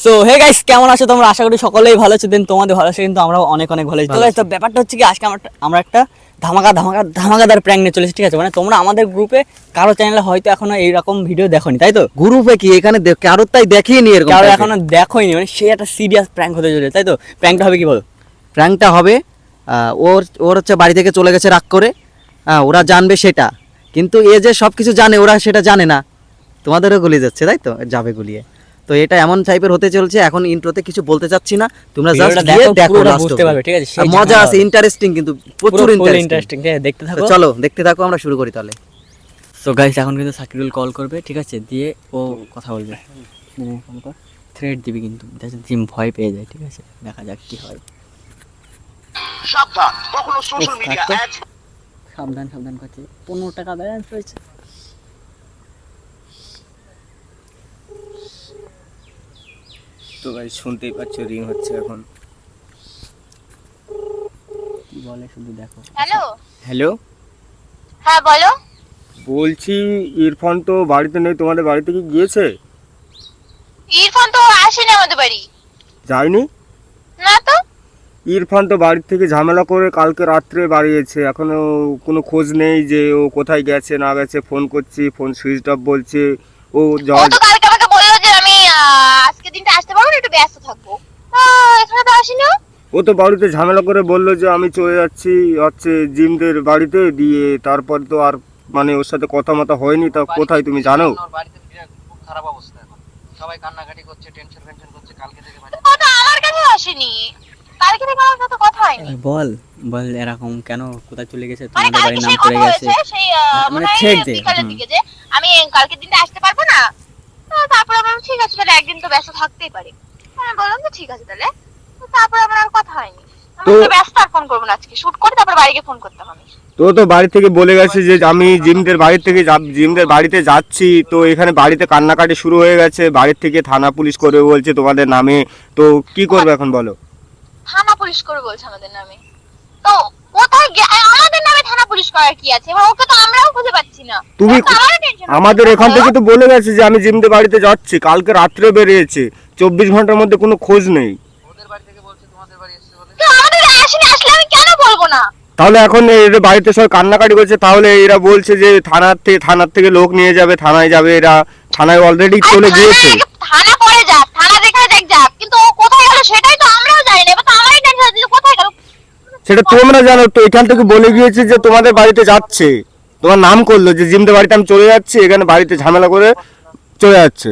So hey guys, কেমন আছো তোমরা? আশা করি সকলেই ভালো আছো। দেন তোমাদের ভালো আছে, কিন্তু আমরাও অনেক অনেক ভালো আছি। তো গাইস, তো ব্যাপারটা হচ্ছে কি, আজকে আমরা একটা ধামাকাদার প্র্যাঙ্ক নিয়ে চলেছি, ঠিক আছে? মানে তোমরা আমাদের গ্রুপে কারো চ্যানেলে হয়তো এখনো এইরকম ভিডিও দেখোনি, তাই তো? গ্রুপে কি এখানে কারোর তাই দেখিনি এরকম কারো type এর। এখনো দেখোইনি, মানে সে একটা সিরিয়াস প্র্যাঙ্ক হতে চলেছে, তাই তো? প্র্যাঙ্কটা হবে কি বলো? প্র্যাঙ্কটা হবে ওর ওর হচ্ছে বাড়ি থেকে চলে গেছে রাগ করে। ওরা জানবে সেটা, কিন্তু এ যে সব কিছু জানে ওরা সেটা জানে না। তোমাদেরও গুলিয়ে যাচ্ছে, তাই তো? যাবে গুলিয়ে। তো এটা এমন টাইপের হতে চলছে। এখন ইন্ট্রোতে কিছু বলতে চাচ্ছি না, তোমরা জাস্ট ভিডিওটা গিয়ে দেখো, পুরোটা last বুঝতে অবধি। পারবে, ঠিক আছে? সেই মজা ঝামেলা আছে, হবে। ইন্টারেস্টিং, কিন্তু প্রচুর পুরো ইন্টারেস্টিং। ইন্টারেস্টিং, ঠিক আছে? দেখতে থাকো। চলো দেখতে থাকো, আমরা শুরু করি তাহলে। সো গাইস, এখন কিন্তু সাকিরুল কল করবে, ঠিক আছে? দিয়ে ও কথা বলবে, থ্রেড দিবি, কিন্তু জিম ভয় পেয়ে যায়, ঠিক আছে? দেখা যাক কি হয়। সাবধান, কখনো সোশ্যাল মিডিয়া থাকতো। অ্যাডস সাবধান করছে। 15 টাকা ব্যালেন্স রয়েছে। তো ভাই শুনতেই পাচ্ছ রিং হচ্ছে এখন। কি বলে শুধু দেখো। হ্যালো, হ্যালো, হ্যাঁ বলো। বলছি ইরফান তো বাড়িতে নেই, তোমাদের বাড়িতে কি গিয়েছে? ইরফান তো আসেনি আমাদের বাড়ি। যায়নি? না তো। ইরফান তো বাড়ি থেকে ঝামেলা করে কালকে রাত্রে বাড়িয়েছে, এখনো কোনো খোঁজ নেই যে ও কোথায় গেছে না গেছে। ফোন করছি, ফোন সুইচ অফ বলছে। ও ও যাওয়ার তো কালকে আমাকে বললো যে আমি আজকে দিনটা আসতে পারবো না, একটু ব্যস্ত থাকবো। এখানে তো আসেনি ও। ও তো বাড়িতে ঝামেলা করে বললো যে আমি চলে যাচ্ছি হচ্ছে জিমদের বাড়িতে, দিয়ে তারপর তো আর মানে ওর সাথে কথা মতো হয়নি। তা কোথায় তুমি জানো? ওর বাড়িতে বিরাট খুব খারাপ অবস্থা এখন। সবাই কান্নাকাটি করছে, টেনশন করছে কালকে থেকে বাড়ি। ও তো আমার কাছে আসেনি, কালকে থেকে আমার সাথে কথা হয়নি। বল বল এরকম কেন, কোথায় চলে গেছে? মানে তোমাদের বাড়ির কালকে নাম সেই করে কথা গেছে। হয়েছে, সেই মানে মনে হয় ছেড় দে। বিকালের হুম। দিকে যে আমি কালকে দিনটা আসতে পারবো না। তারপর আমরা ঠিক আছে, তাহলে একদিন তো ব্যস্ত থাকতেই পারি। আমি বললাম যে ঠিক আছে তাহলে। তারপর আমার আর কথা হয়নি। আমি তো- তো ব্যস্ত, আর ফোন করবো না, আজকে শুট করে তারপর বাড়ি গিয়ে ফোন করতাম আমি। তো বাড়ি থেকে বলে গেছে যে আমি জিমদের বাড়ি থেকে জিমদের বাড়িতে যাচ্ছি। তো এখানে বাড়িতে কান্নাকাটি শুরু হয়ে গেছে, বাড়ির থেকে থানা পুলিশ করবে বলছে তোমাদের নামে। তো কি করবে এখন বলো? থানা পুলিশ করে বলছে আমাদের নামে? তো কোথায় আমাদের নামে থানা পুলিশ করার কি আছে? এবার ওকে তো আমরাও খুঁজে পাচ্ছি না। তুমি তো আমারও টেনশন হচ্ছে। আমাদের এখান থেকে তো বলে গেছে যে আমি জিমদের বাড়িতে যাচ্ছি, কালকে রাত্রে বেরিয়েছে, 24 ঘন্টার মধ্যে কোনো খোঁজ নেই। ওদের বাড়ি থেকে বলছে তোমাদের বাড়ি এসেছে বলে। তো আমাদের আসেনি, আসলে আমি কেন বলবো না? তাহলে এখন এরা বাড়িতে সবাই কান্নাকাটি করছে, তাহলে এরা বলছে যে থানার থেকে লোক নিয়ে যাবে, থানায় যাবে। এরা থানায় অলরেডি আর চলে গিয়েছে। থানা পরে যাক, থানা যেখানে দেখ যাক, কিন্তু ও কোথায় গেল সেটাই তো আমরাও জানি না। এবার তো আমারই টেনশন হচ্ছে যে কোথায় গেল। সেটা তোমরা জানো তো, এখান থেকে বলে গিয়েছে যে তোমাদের বাড়িতে যাচ্ছে। তোমার নাম করলো যে জিমদের বাড়িতে আমি চলে যাচ্ছি, এখানে বাড়িতে ঝামেলা করে চলে যাচ্ছে।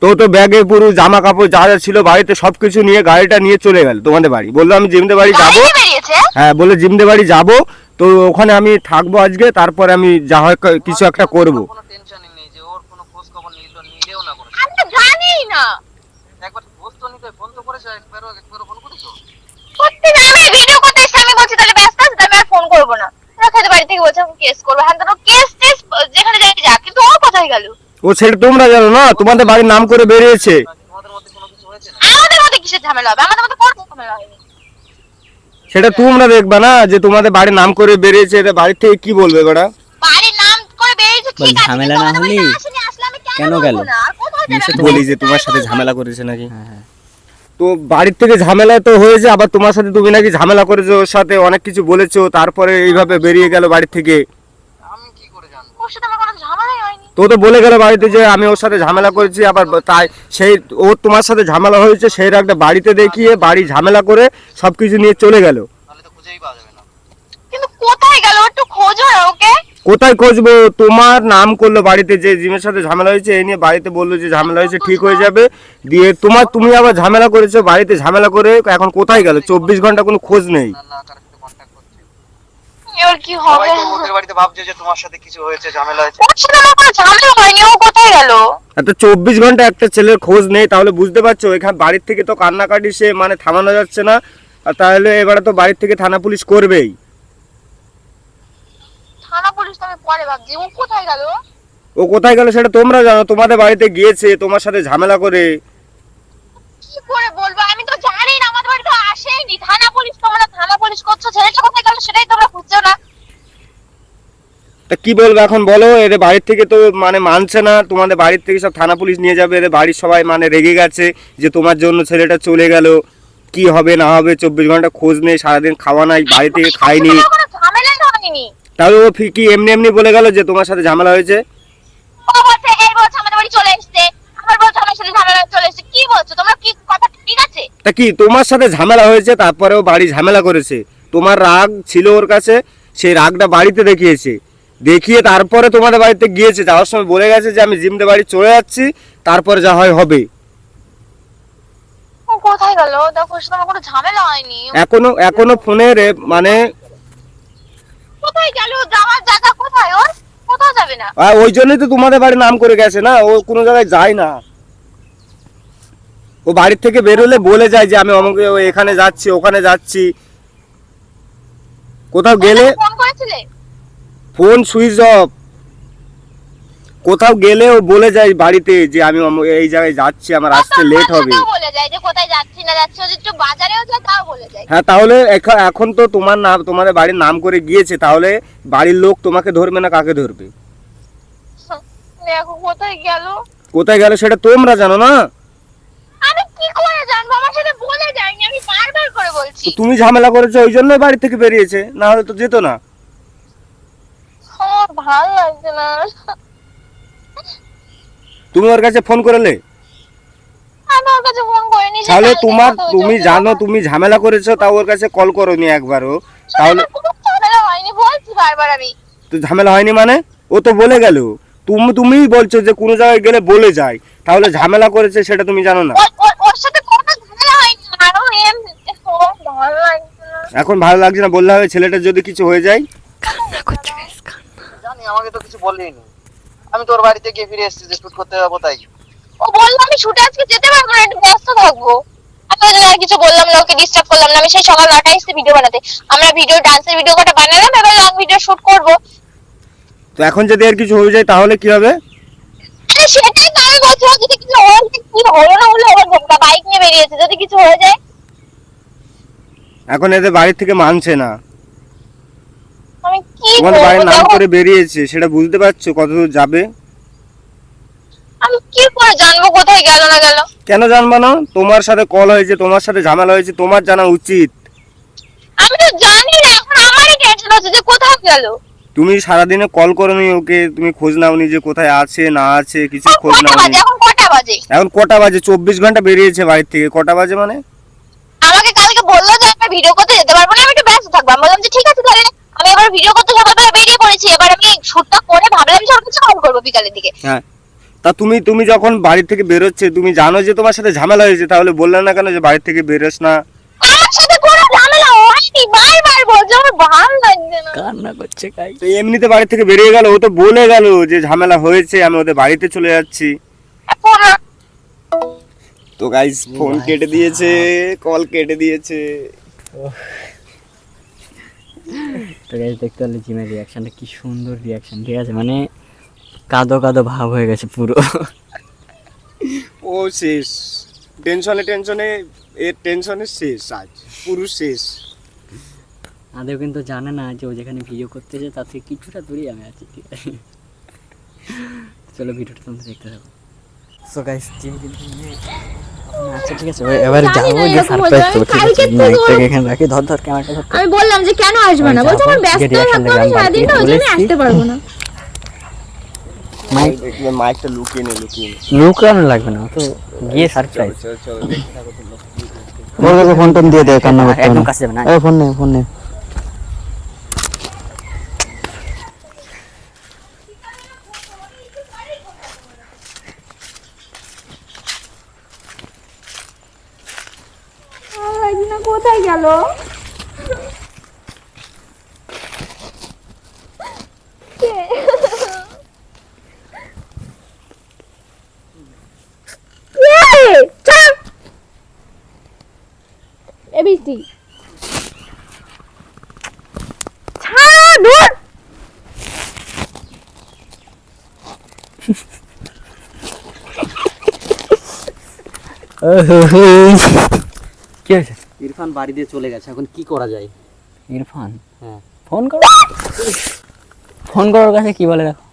তো ব্যাগে পুরো জামা কাপড় যা যা ছিল বাড়িতে সবকিছু নিয়ে গাড়িটা নিয়ে চলে গেল তোমাদের বাড়ি। বললো আমি জিমদের বাড়ি গাড়ি যাবো। নিয়ে বেরিয়েছে? হ্যাঁ, বলে জিমদের বাড়ি যাবো। তো ওখানে আমি থাকবো আজকে, তারপরে আমি যা হয় কিছু একটা করব। কোনো টেনশনই নেই যে ওর কোনো খোঁজ খবর নিলেও না করে। আমি তো জানিই না। একবার খোঁজ তো নিতে ফোন তো করেছো, একবারও ফোন করেছো? সত্যি না, আমি ভিডিও করতে এসেছি, আমি বলছি তাহলে ব্যস্ত আছি, আমি আর ফোন করবো না। ওরা খেতে বাড়ি থেকে বলছে আমি কেস করবো, হ্যাঁ তো কেস টেস যেখানে যাই যা, কিন্তু ও কোথায় গেল? ও সেটা তোমরা জানো না, তোমাদের বাড়ির নাম করে বেরিয়েছে। তোমাদের মধ্যে কোনো কিছু হয়েছে না? আমাদের মধ্যে কিসের ঝামেলা হবে? আমাদের মধ্যে কোনো ঝামেলা হয়নি। সেটা তোমরা দেখবা না, যে তোমাদের বাড়ির নাম করে বেরিয়েছে। এটা বাড়ির থেকে কি বলবে বেটা? বাড়ির নাম করে বেরিয়েছে ঠিক আছে, ঝামেলা কিন্তু না আমাদের বাড়িতে হলেই আসেনি, আসলে আমি কেন কেন গেল? বলবো না? আর কোথায় যাবে? নিশ্চয় আমি বলি যে বলছি, তোমার তাই সাথে বলবো। ঝামেলা করেছে নাকি। হ্যাঁ হ্যাঁ। তো বাড়ির থেকে ঝামেলা তো হয়েছে, আবার তোমার সাথে তুমি নাকি ঝামেলা করেছো, ওর সাথে অনেক কিছু বলেছো, তারপরে এইভাবে বেরিয়ে গেল বাড়ি থেকে। আমি কি করে জানবো? ওর সাথে আমার কোনো ঝামেলাই হয়নি। তো বলে গেল বাড়িতে যে আমি ওর সাথে ঝামেলা করেছি। আবার তাই সেই ও তোমার সাথে ঝামেলা হয়েছে সেই একটা বাড়িতে দেখিয়ে বাড়ি ঝামেলা করে সবকিছু নিয়ে চলে গেল। তাহলে তো খুঁজেই পাওয়া যাবে না। কিন্তু কোথায় গেল একটু খোঁজো না ওকে। কোথায় খুঁজবো? তোমার নাম করলো বাড়িতে যে জিমের সাথে ঝামেলা হয়েছে, এই নিয়ে বাড়িতে বললো যে ঝামেলা হয়েছে, ঠিক হয়ে যাবে। দিয়ে তুমি আবার ঝামেলা করেছো, বাড়িতে ঝামেলা করে এখন কোথায় গেল? 24 ঘন্টা কোনো খোঁজ নেই। না না, কারোর সাথে কন্ট্যাক্ট করছে। এবার কি হবে? সবাই তো ওদের বাড়িতে ভাবছে যে তোমার সাথে কিছু হয়েছে, ঝামেলা হয়েছে। ওর সাথে আমার কোনো ঝামেলা হয়নি, ও কোথায় গেল? এত 24 ঘন্টা একটা ছেলের খোঁজ নেই, তাহলে বুঝতে পারছো এখানে বাড়ির থেকে তো কান্নাকাটি সে মানে থামানো যাচ্ছে না। আর তাহলে এবারে তো বাড়ির থেকে থানা পুলিশ করবেই। থানা পুলিশ তো আমি পরে ভাবছি, ও কোথায় গেল? ও কোথায় গেল সেটা তোমরা জানো, তোমাদের বাড়িতে গিয়েছে তোমার সাথে ঝামেলা করে। কি করে বলবো, আমি তো জানি না, আমাদের বাড়ি তো আসেইনি। থানা পুলিশ, তোমরা থানা পুলিশ করছো, ছেলেটা কোথায় গেল সেটাই তোমরা খুঁজছো না। তা কি বলবো এখন বলো, এদের বাড়ির থেকে তো মানে মানছে না, তোমাদের বাড়ির থেকে সব থানা পুলিশ নিয়ে যাবে, এদের বাড়ির সবাই মানে রেগে গেছে যে তোমার জন্য ছেলেটা চলে গেল, কি হবে না হবে, 24 ঘন্টা খোঁজ নেই, সারাদিন খাওয়া নাই, বাড়ি থেকে খায়নি। কোনো ঝামেলাই তো হয়নি। তাহলে ও কি এমনি এমনি বলে গেল যে তোমার সাথে ঝামেলা হয়েছে? ও বলছে এই বলছে আমাদের বাড়ি চলে এসছে, আমার বলছে আমার সাথে ঝামেলা চলে এসছে। কি বলছো তোমরা, কি কথা ঠিক আছে? তা কি তোমার সাথে ঝামেলা হয়েছে, তারপরেও বাড়ি ঝামেলা করেছে, তোমার রাগ ছিল ওর কাছে, সেই রাগটা বাড়িতে দেখিয়েছে, দেখিয়ে তারপরে তোমাদের বাড়িতে গিয়েছে, যাওয়ার সময় বলে গেছে যে আমি জিমদের বাড়ি চলে যাচ্ছি, তারপরে যা হয় হবে। ও কোথায় গেল? দেখো ওর সাথে আমার কোনো ঝামেলা হয়নি। এখনো ফোনের মানে কোথায় গেল? যাওয়ার জায়গা কোথায় ওর? কোথাও যাবে না। ওই জন্যই তো তোমাদের বাড়ি নাম করে গেছে না, ও কোনো জায়গায় যায় না। ও বাড়ির থেকে বেরোলে বলে যায় যে আমি অমুক এখানে যাচ্ছি ওখানে যাচ্ছি, কোথাও গেলে ফোন করেছিলে? ফোন সুইচ অফ, কোথাও গেলে ও বলে যায় বাড়িতে যে আমি এই জায়গায় যাচ্ছি, আমার আসতে লেট হবে। তাও বলে যায় যে কোথায় যাচ্ছি না যাচ্ছি, ও যে একটু বাজারেও যায় তাও বলে যায়। হ্যাঁ, তাহলে এখন তো তোমার নাম, তোমাদের বাড়ির নাম করে গিয়েছে, তাহলে বাড়ির লোক তোমাকে ধরবে না কাকে ধরবে? দেখো কোথায় গেল। কোথায় গেল সেটা তোমরা জানো না, আমি কি করে জানবো? আমার সাথে বলে যায়নি, আমি বারবার করে বলছি। তো তুমি ঝামেলা করেছো ওই জন্য বাড়ি থেকে বেরিয়েছে, না হলে তো যেত না। আমার ভালো লাগছে না। তুমি ওর কাছে ফোন করলে? আমি ওর কাছে ফোন করিনি। সে তাহলে কালকে তোমার, কথা হয়েছে তুমি ওর জানো সাথে। তুমি ঝামেলা করেছো, তাও ওর কাছে কল করোনি একবারও, তাহলে আমার কোনো ঝামেলা হয়নি বলছি বারবার আমি। তো ঝামেলা হয়নি মানে? ও তো বলে গেল, তুমিই বলছো যে কোনো জায়গায় গেলে বলে যায়, তাহলে ঝামেলা করেছে সেটা তুমি জানো না? ওর সাথে কোনো ঝামেলা হয়নি, আরো ভালো লাগছে না। এখন ভালো লাগছে না বললে হবে? ছেলেটার যদি কিছু হয়ে যায়? জানি, আমাকে তো কিছু বলেনি। আমি তোর বাড়িতে গিয়ে ফিরে এসেছি যে শুট করতে যাবো তাই। ও বললো আমি শুটে আজকে যেতে পারবো না, একটু ব্যস্ত থাকবো। আমি ওই জন্য আর কিছু বললাম না, ওকে ডিস্টার্ব করলাম না। আমি সেই সকাল 9টায় এসেছি ভিডিও বানাতে। আমরা ভিডিও ডান্সের ভিডিও কটা বানালাম, এবার লং ভিডিও শুট করবো। তো এখন যদি আর কিছু হয়ে যায় তাহলে কি হবে? আরে সেটাই তো আমি বলছি, ও যদি কিছু হয়ে যায়, কি হলো না হলো, ওর বাইক নিয়ে বেরিয়েছে, যদি কিছু হয়ে যায়। এখন এদের বাড়ির থেকে মানছে না, আমি কি তোমাদের বাড়ির করবো? নাম দেখো, করে বেরিয়েছে, সেটা বুঝতে পারছো কতদূর যাবে? আমি কি করে জানবো কোথায় গেল না গেল? কেন জানবা না? তোমার সাথে কল হয়েছে, তোমার সাথে ঝামেলা হয়েছে, তোমার জানা উচিত। আমি তো জানি না, এখন আমারই টেনশন হচ্ছে যে কোথায় গেল। তুমি সারাদিনে কল করোনি ওকে, তুমি খোঁজ নাওনি যে কোথায় আছে না আছে, কিছু এখন খোঁজ কটা নাওনি। বাজে? এখন কটা বাজে? এখন কটা বাজে? 24 ঘন্টা বেরিয়েছে বাড়ির থেকে, কটা বাজে মানে? আমাকে কালকে বললো যে আমি ভিডিও করতে যেতে পারবো না, আমি একটু ব্যস্ত থাকবো। আমি বললাম যে ঠিক আছে তাহলে। আমি এবার ভিডিও করতে সকালবেলা বেরিয়ে পড়েছি, এবার আমি শুটটা করে ভাবলাম যে ওর কাছে কল করবো বিকালের দিকে। হ্যাঁ, তা তুমি যখন বাড়ি থেকে বেরোচ্ছে, তুমি জানো যে তোমার সাথে ঝামেলা হয়েছে, তাহলে বললে না কেন যে বাড়ি থেকে বেরোস না? আমার সাথে কোনো ঝামেলা হয়নি, বারবার বলছে, আমার ভালো লাগছে না। কান্না করছে গাই। তো এমনিতে বাড়ি থেকে বেরিয়ে গেল, ও তো বলে গেল যে ঝামেলা হয়েছে, আমি ওদের বাড়িতে চলে যাচ্ছি। এখন তো গাইস ফোন কেটে দিয়েছে, কল কেটে দিয়েছে। তো গাইস দেখতে হলে জিমের রিয়াকশনটা কি সুন্দর রিয়াকশন, ঠিক আছে, মানে কাদো কাদো ভাব হয়ে গেছে পুরো। ও শেষ, টেনশনে এর টেনশনে শেষ, আজ পুরো শেষ। আদেও কিন্তু জানে না যে ও যেখানে ভিডিও করতে যায় তার থেকে কিছুটা দূরেই আমি আছি, ঠিক আছে। চলো ভিডিওটা তোমরা দেখতে থাকো। সো গাইস জিম কিন্তু আচ্ছা ঠিক আছে, এবারে যাবো যে সারপ্রাইজ দেবো, ঠিক আছে। মাইকটাকে এখানে রাখি, ধর ক্যামেরাটা ধর। আমি বললাম যে কেন আসবে না, বলছে আমার ব্যস্ত থাকবো আমি সারাদিনটা, ওই জন্য আসতে পারবো না। মাইক মাইকটা লুকিয়ে নে। লুকানো লাগবে না, তো গিয়ে সারপ্রাইজ। ওর কাছে ফোন টোন দিয়ে দে, কান্না করতে হবে একদম না। কাছে যাবে না। এই ফোন নে। কোথায় গেল? এবিসি ছাড়। কি হয়েছে? ইরফান বাড়ি দিয়ে চলে গেছে, এখন কি করা যায়? ইরফান হ্যাঁ, ফোন করো। ফোন করার কাছে কি বলে দেখো।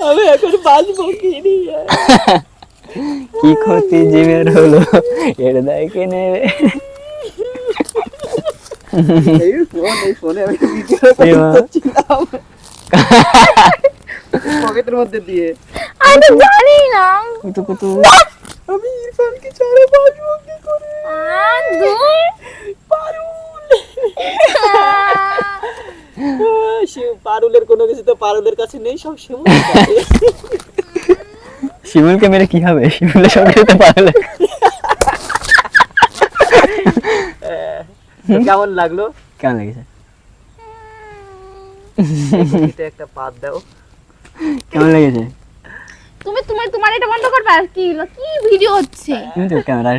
আমি এখন বাঁচবো কি নিয়ে? কি ক্ষতি জীবের হলো এর দায় কে নেবে? এই ফোনে আমি ভিডিও এবার করছিলাম পকেটের মধ্যে দিয়ে। আমি তো জানি না। কুতু কুতু আমি ইরফানকে ছাড়া বাঁচবো কি করে? দূর। সে পারুলের কোনো কিছু তো পারুলের কাছে নেই, সব শিমুল শিমুলকে মেরে কি হবে? শিমুলের সব খেতে পারলে কেমন লাগলো? কেমন লেগেছে? এটা একটা পাত দাও। কেমন লেগেছে? তোমার এটা বন্ধ করবে। আর কি হলো? কি ভিডিও হচ্ছে? তুমি তো ক্যামেরা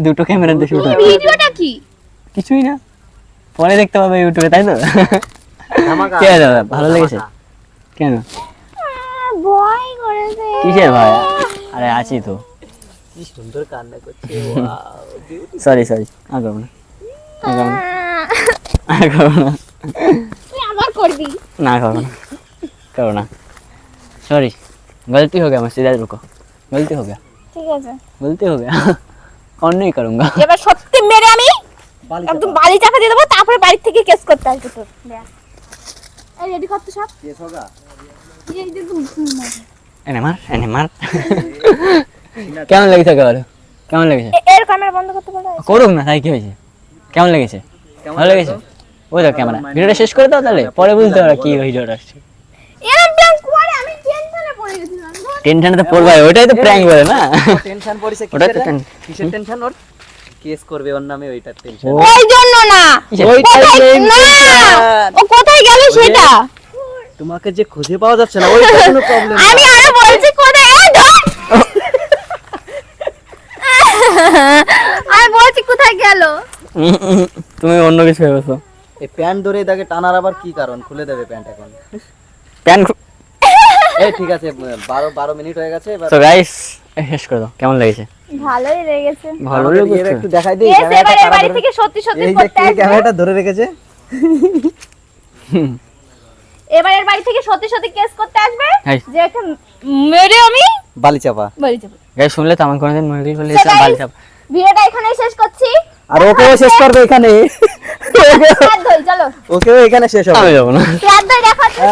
দুটো ক্যামেরা দিয়ে শুট এই ভিডিওটা কি? কিছুই না, পরে দেখতে পাবে ইউটিউবে, তাই তো? ধামাকা। কে দাদা ভালো লেগেছে? কেন? ভয় করেছে। কিসের ভাই? আরে আছি তো। কি সুন্দর কান্না করছে। সরি আর করবো না, আর করবো না, তুই আবার করবি। करो ना, सॉरी गलती हो गया, मैं सीधा रुको, गलती हो गया, ঠিক আছে। गलती हो गया और नहीं करूँगा। এবার সত্যি মেরে আমি একদম বালি চাপা দিয়ে দেবো, তারপরে বাড়ি থেকে কেস করতে আসবে তোর। এই রেডি কর তো সব। কেস হোগা। এই যে एने मार কেমন লেগেছে বলো, কেমন লেগেছে? এর ক্যামেরা বন্ধ করতে বলো। করুক না, তাই কি হয়েছে? কেমন লেগেছে? ভালো লেগেছে? ওই তো ক্যামেরা, ভিডিওটা শেষ করে দাও তাহলে, পরে বুঝতে পারো কি ভিডিওটা আসছে। এরকম প্ল্যান করে আমি টেনশনে পড়ে গেছিলাম। টেনশনে তো পড়বাই, ওইটাই তো প্র্যাঙ্ক বলে না। টেনশন পড়িছে ওটা তো কিসের? টেন- কিসের টেনশন ওর? কেস করবে ওর নামে, ওইটার টেনশন। ওই জন্য না, কিসের? কোথায় না, ও কোথায় গেল সেটা তোমাকে যে খুঁজে পাওয়া যাচ্ছে না, ওইটা কোনো প্রবলেম। আমি আরো বলছি কোথায়। এই ধর! আমি বলছি কোথায় গেল। তুমি অন্য কিছু ভেবেছো। এই প্যান্ট ধরে তাকে টানার আবার কি কারণ? খুলে দেবে প্যান্ট এখন। প্যান এই ঠিক আছে, 12 মিনিট হয়ে গেছে এবার। তো গাইস শেষ করে দাও, কেমন লেগেছে? ভালোই লেগেছে। ভালো আমাদের লেগেছে ইয়ের একটু দেখাই দিই এস ক্যামেরাটা এবারে কারা বাড়ি ধরে- থেকে সত্যি সত্যি এই যে করতে কে আসবে। ক্যামেরাটা ধরে রেখেছে? এবারে বাড়ি থেকে সত্যি সত্যি কেস করতে আসবে হাই। যে একটা মেরে আমি বালি চাপা। বাড়ি যাবো। গাইস শুনলে তো আমার কোনোদিন মনে বলে So guys, বালি চাপ। ভিডিওটা এখানেই শেষ করছি। আর ওকেও শেষ করবে এখানে। হাত ধুই, চলো ওকেও এখানে শেষ হবে। আমি যাবো না। হাত ধুই, দেখা হচ্ছে।